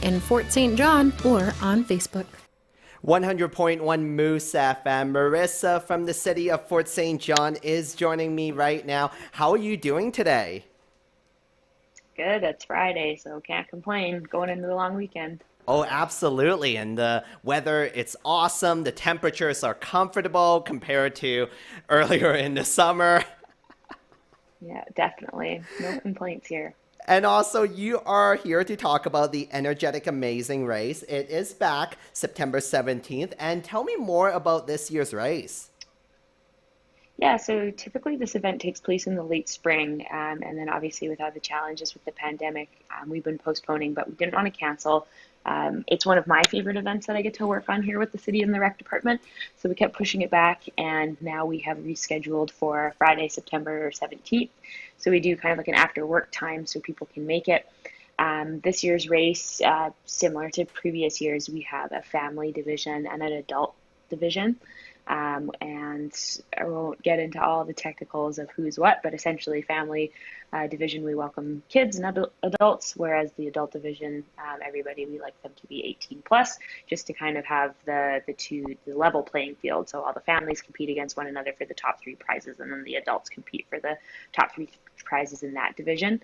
in Fort St. John or on Facebook. 100.1 Moose FM. Marissa from the city of Fort St. John is joining me right now. How are you doing today? Good. It's Friday, so can't complain. Going into the long weekend. Oh, absolutely. And the weather, it's awesome. The temperatures are comfortable compared to earlier in the summer. Yeah, definitely. No complaints here. And also, you are here to talk about the Energetic Amazing Race. It is back September 17th. And tell me more about this year's race. Yeah, so typically this event takes place in the late spring, and then obviously with all the challenges with the pandemic, we've been postponing, but we didn't want to cancel. It's one of my favorite events that I get to work on here with the city and the rec department, so we kept pushing it back, and now we have rescheduled for Friday, September 17th. So we do kind of like an after work time so people can make it. This year's race, similar to previous years, we have a family division and an adult division. And I won't get into all the technicals of who's what, but essentially, family division, we welcome kids and adults, whereas the adult division, everybody, we like them to be 18 plus, just to kind of have the level playing field. So all the families compete against one another for the top three prizes, and then the adults compete for the top three prizes in that division.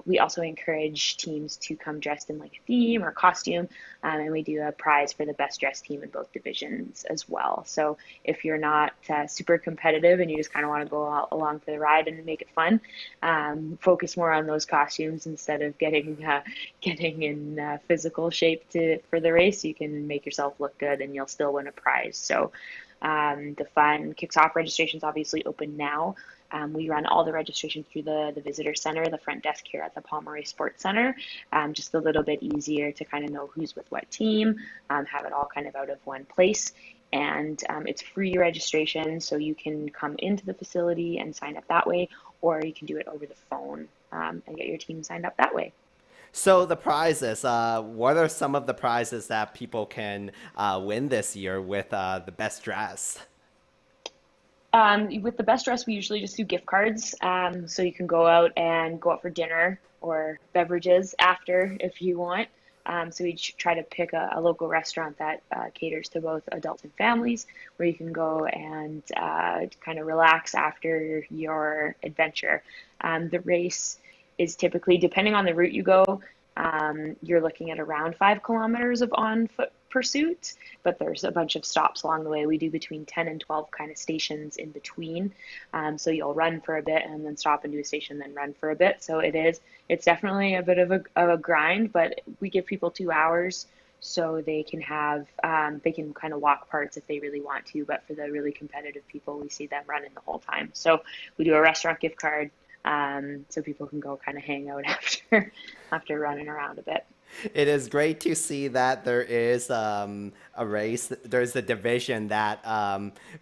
We also encourage teams to come dressed in like a theme or costume, and we do a prize for the best dressed team in both divisions as well. So if you're not super competitive and you just kind of want to go along for the ride and make it fun, focus more on those costumes instead of getting in physical shape for the race. You can make yourself look good and you'll still win a prize. So the fun kicks off. Registration's obviously open now. We run all the registration through the visitor center, the front desk here at the Pomeroy Sports Center. Just a little bit easier to kind of know who's with what team, have it all kind of out of one place. And it's free registration, so you can come into the facility and sign up that way, or you can do it over the phone and get your team signed up that way. So the prizes, what are some of the prizes that people can win this year with the best dress? With the best dress, we usually just do gift cards. So you can go out for dinner or beverages after if you want. So we try to pick a local restaurant that caters to both adults and families, where you can go and kind of relax after your adventure. The race is typically, depending on the route you go, you're looking at around 5 kilometers of on foot pursuit, but there's a bunch of stops along the way. We do between 10 and 12 kind of stations in between. So you'll run for a bit and then stop and do a station, then run for a bit. So it's definitely a bit of a grind, but we give people 2 hours so they can they can kind of walk parts if they really want to. But for the really competitive people, we see them running the whole time. So we do a restaurant gift card, so people can go kind of hang out after running around a bit. It is great to see that there is a race. There's a division that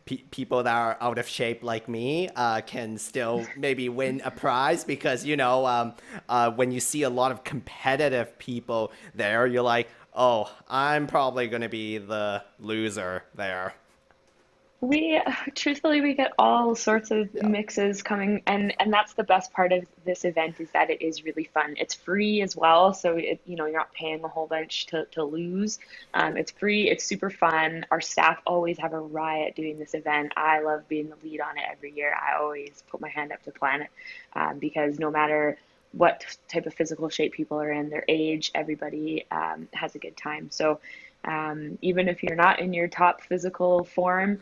people that are out of shape like me can still maybe win a prize because, when you see a lot of competitive people there, you're like, oh, I'm probably going to be the loser there. Truthfully, we get all sorts of Yeah. mixes coming, and that's the best part of this event is that it is really fun. It's free as well, so you're not paying a whole bunch to lose. It's free, it's super fun. Our staff always have a riot doing this event. I love being the lead on it every year. I always put my hand up to plan it, because no matter what type of physical shape people are in, their age, everybody has a good time. So even if you're not in your top physical form,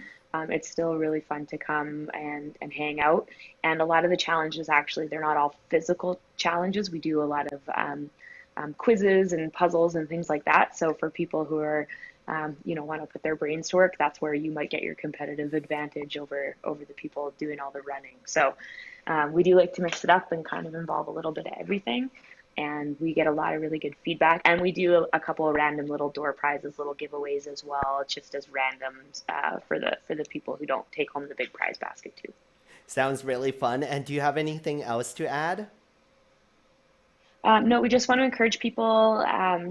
it's still really fun to come and hang out. And a lot of the challenges, actually, they're not all physical challenges. We do a lot of quizzes and puzzles and things like that. So for people who are, want to put their brains to work, that's where you might get your competitive advantage over the people doing all the running. So we do like to mix it up and kind of involve a little bit of everything. And we get a lot of really good feedback. And we do a couple of random little door prizes, little giveaways as well, just as randoms for the people who don't take home the big prize basket too. Sounds really fun. And do you have anything else to add? No, we just want to encourage people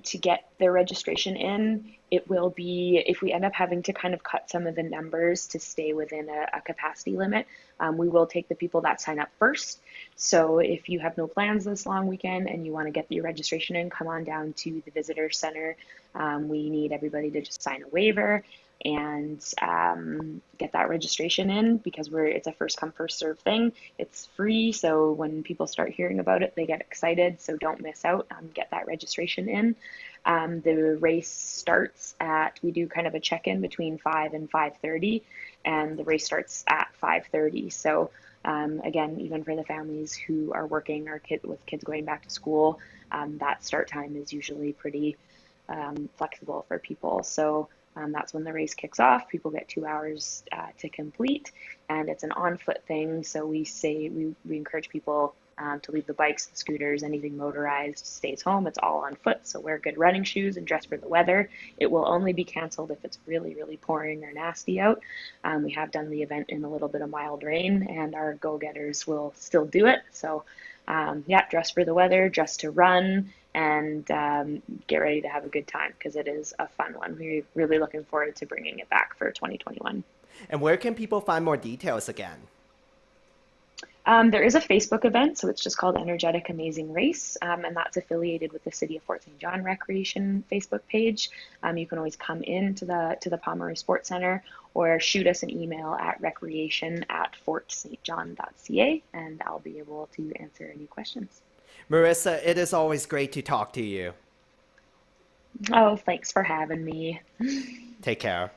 to get their registration in. It will be, if we end up having to kind of cut some of the numbers to stay within a capacity limit, we will take the people that sign up first. So if you have no plans this long weekend and you want to get your registration in, come on down to the visitor center. We need everybody to just sign a waiver and get that registration in because it's a first come first serve thing. It's free, so when people start hearing about it, they get excited. So don't miss out. Get that registration in. The race starts at, we do kind of a check-in between 5 and 5:30, and the race starts at 5:30. So again, even for the families who are working or with kids going back to school, that start time is usually pretty flexible for people. So that's when the race kicks off. People get 2 hours to complete, and it's an on-foot thing. So we encourage people to leave the bikes, the scooters, anything motorized stays home. It's all on foot. So wear good running shoes and dress for the weather. It will only be canceled if it's really, really pouring or nasty out. We have done the event in a little bit of mild rain, and our go-getters will still do it. So yeah, dress for the weather, dress to run, and get ready to have a good time because it is a fun one. We're really looking forward to bringing it back for 2021. And where can people find more details again? There is a Facebook event, so it's just called Energetic Amazing Race, and that's affiliated with the City of Fort St. John Recreation Facebook page. You can always come in to the Pomeroy Sports Center or shoot us an email at recreation@fortstjohn.ca, and I'll be able to answer any questions. Marissa, it is always great to talk to you. Oh, thanks for having me. Take care.